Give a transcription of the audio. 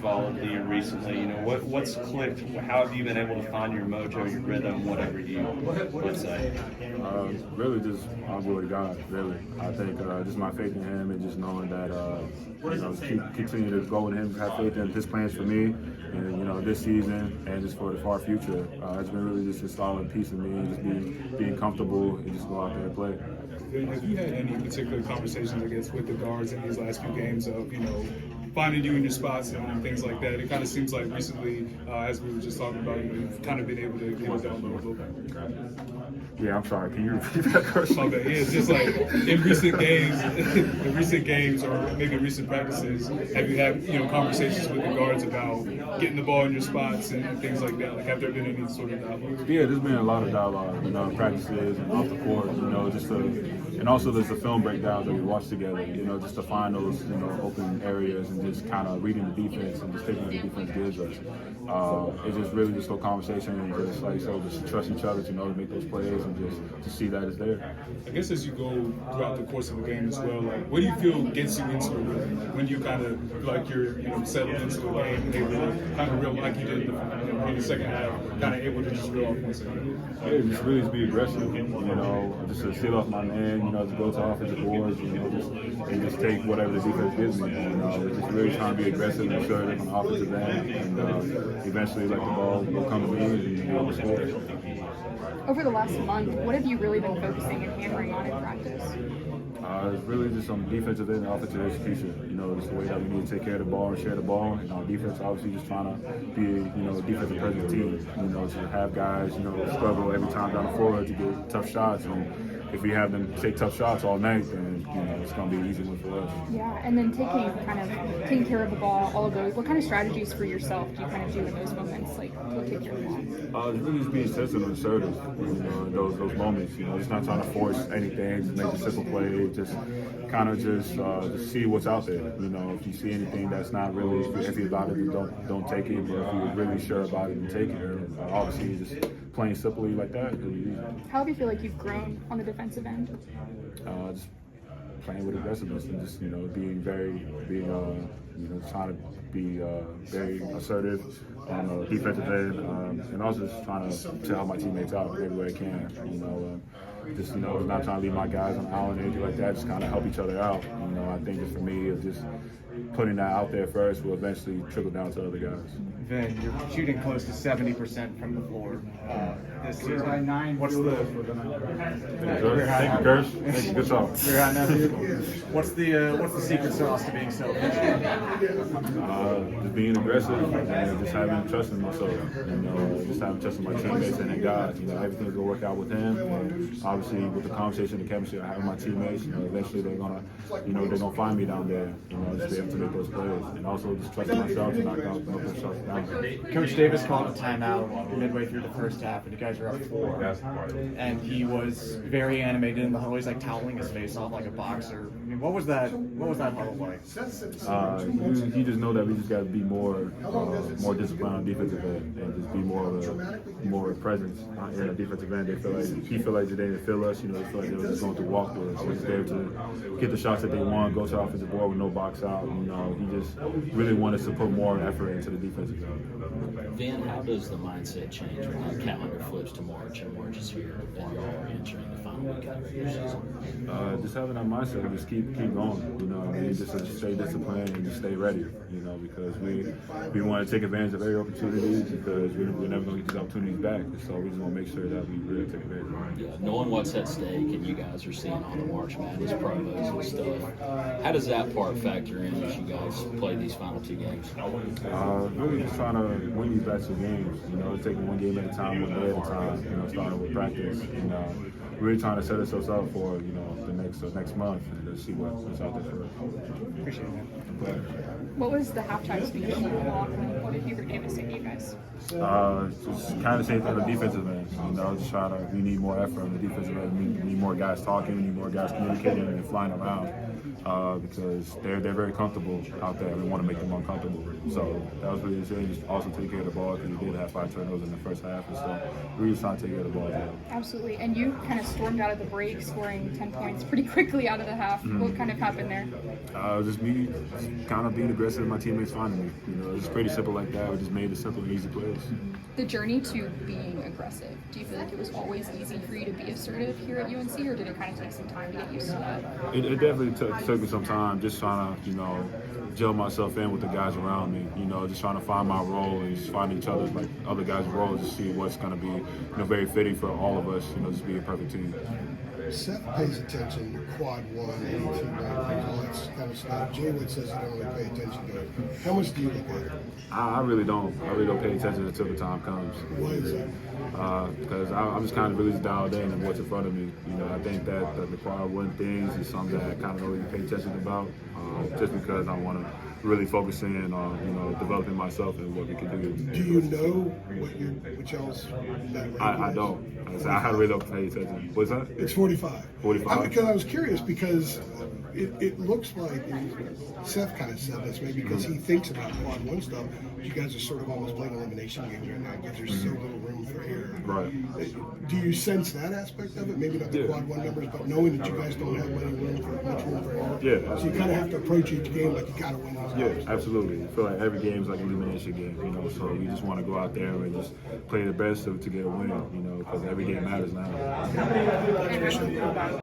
followed you recently. What's clicked? How have you been able to find your mojo, your rhythm, whatever you would say? Really just all glory to God, really. I think just my faith in him and just knowing that, continue to go with him, have faith in his plans for me and, this season and just for the far future. It's been really just a solid piece of me and just being comfortable and just go out there and play. Have you had any particular conversations, I guess, with the guards in these last few games of, finding you in your spots and things like that? It kind of seems like recently, as we were just talking about, you've kind of been able to get it down a little bit. Yeah, I'm sorry. Can you repeat that question? My bad. Yeah, it's just like in recent games, or maybe recent practices, have you had conversations with the guards about getting the ball in your spots and things like that? Like, have there been any sort of dialogue? Yeah, there's been a lot of dialogue, in practices and off the court, and also there's the film breakdowns that we watch together, just to find those, open areas and just kind of reading the defense and just taking what the defense gives us. It's just really just a conversation and just, like you said, just trust each other to make those plays and just to see that it's there. I guess as you go throughout the course of the game as well, like, what do you feel gets you into a rhythm? Like, when you kind of feel like you're, settled into a game and able to kind of reel like you did in the second half, kind of able to just reel off once again? Yeah, just really just be aggressive, just to steal off my man, to go to offensive boards, and just take whatever the defense gives me. Just really trying to be aggressive and sure on the offensive end, and eventually, like, the ball will come to me and be able to score. Over the last month, what have you really been focusing and hammering on in practice? It's really just on defensive and offensive execution. Just the way that we need to take care of the ball and share the ball. And our defense, obviously, just trying to be, a defensive present team. To have guys, struggle every time down the floor to get tough shots. And if we have them take tough shots all night, then it's going to be an easy one for us. Yeah, and then taking care of the ball, all of those. What kind of strategies for yourself do you kind of do in those moments, like to take care of the ball? It's really just being sensitive and assertive, in those moments. Just not trying to force anything, just make a simple play, just kind of just see what's out there. If you see anything that's not really iffy about it, then don't take it. But if you're really sure about it, then take it. And obviously, just playing simply like that. How do you feel like you've grown on the defensive end? Just playing with aggressiveness and just trying to be very assertive on the defensive end, and also just trying to help my teammates out every way I can. Not trying to leave my guys on the island or anything like that. Just kind of help each other out. I think just for me, it's just putting that out there first will eventually trickle down to other guys. Ven, you're shooting close to 70% from the floor this season. What's the Thank you, Curse. Thank you. Good talk. What's the secret sauce to being so efficient? Just being aggressive and just having trust in myself, and just having trust in my teammates and in God. Everything's gonna work out with him. And obviously, with the conversation and chemistry I have with my teammates, eventually they're gonna find me down there. Just be able to make those plays, and also just trust myself to knock those shots down. Coach Davis called a timeout midway through the first half, and you guys were up 4. And he was very animated in the huddle. He's like toweling his face off like a boxer. I mean, what was that huddle like? You just know that we just got to be more disciplined on defensive end and just be more presence in the defensive end. He feel like they didn't feel us. They feel like they were just going to walk through us. So just there to get the shots that they want, go to the offensive board with no box out. He just really wanted to put more effort into the defensive end. Van, how does the mindset change when that calendar flips to March and March is here and you all are entering the final week of the regular season? Just having that mindset and just keep going, just to stay disciplined and just stay ready, because we want to take advantage of every opportunity because we're never going to get these opportunities back. So we just want to make sure that we really take advantage of it. Yeah, knowing what's at stake and you guys are seeing all the March Madness promos and stuff, how does that part factor in as you guys play these final 2 games? Really just trying to win these last 2 games, taking one game at a time, one day at a time, starting with practice, and really trying to set ourselves up for, the next month and just see what's out there for us. Appreciate it, man. What was the halftime speech in the locker room? What did Hubert Davis say to you guys? Just kind of same thing on the defensive end. Just trying to, we need more effort on the defensive end. We need more guys talking, we need more guys communicating and flying around. because they're very comfortable out there. We want to make them uncomfortable. So that was really insane. Just also take care of the ball because we did have 5 turnovers in the first half and stuff. We were just trying to take care of the ball as well. Absolutely. And you kind of stormed out of the break, scoring 10 points pretty quickly out of the half. What kind of happened there? Just me kind of being aggressive and my teammates finding me. You know, it's pretty simple like that. We just made it simple and easy plays. The journey to being aggressive, do you feel like it was always easy for you to be assertive here at UNC, or did it kind of take some time to get used to that? It definitely took me some time just trying to, gel myself in with the guys around me, just trying to find my role and just find each other's, like, other guys' roles to see what's going to be, very fitting for all of us, just be a perfect team. Seth pays attention to quad one and team all that kind of stuff. Jay Wood says you don't really pay attention to it. How much do you look at it? I really don't. I really don't pay attention until the time comes. Why is that? Because I'm just kind of really dialed in on what's in front of me. I think that the quad one things is something that I kind of don't really pay attention about, just because I want to really focus in on developing myself and what we can do. Do you know what y'all's net ranking I is? don't. I really don't pay attention. What's that? It's 45. 45? Because I was curious because it looks like, and Seth kind of said this, maybe because he thinks about quad one stuff, you guys are sort of almost playing elimination games right now because there's so little room for error. Right. Do you sense that aspect of it? Maybe not the quad one numbers, but knowing that you guys don't have much room for error. Yeah. So you kind of have to approach each game like you got to win these games. Yeah, absolutely. I feel like every game is like an elimination game, so we just want to go out there and just play the best to get a win, because every game matters now.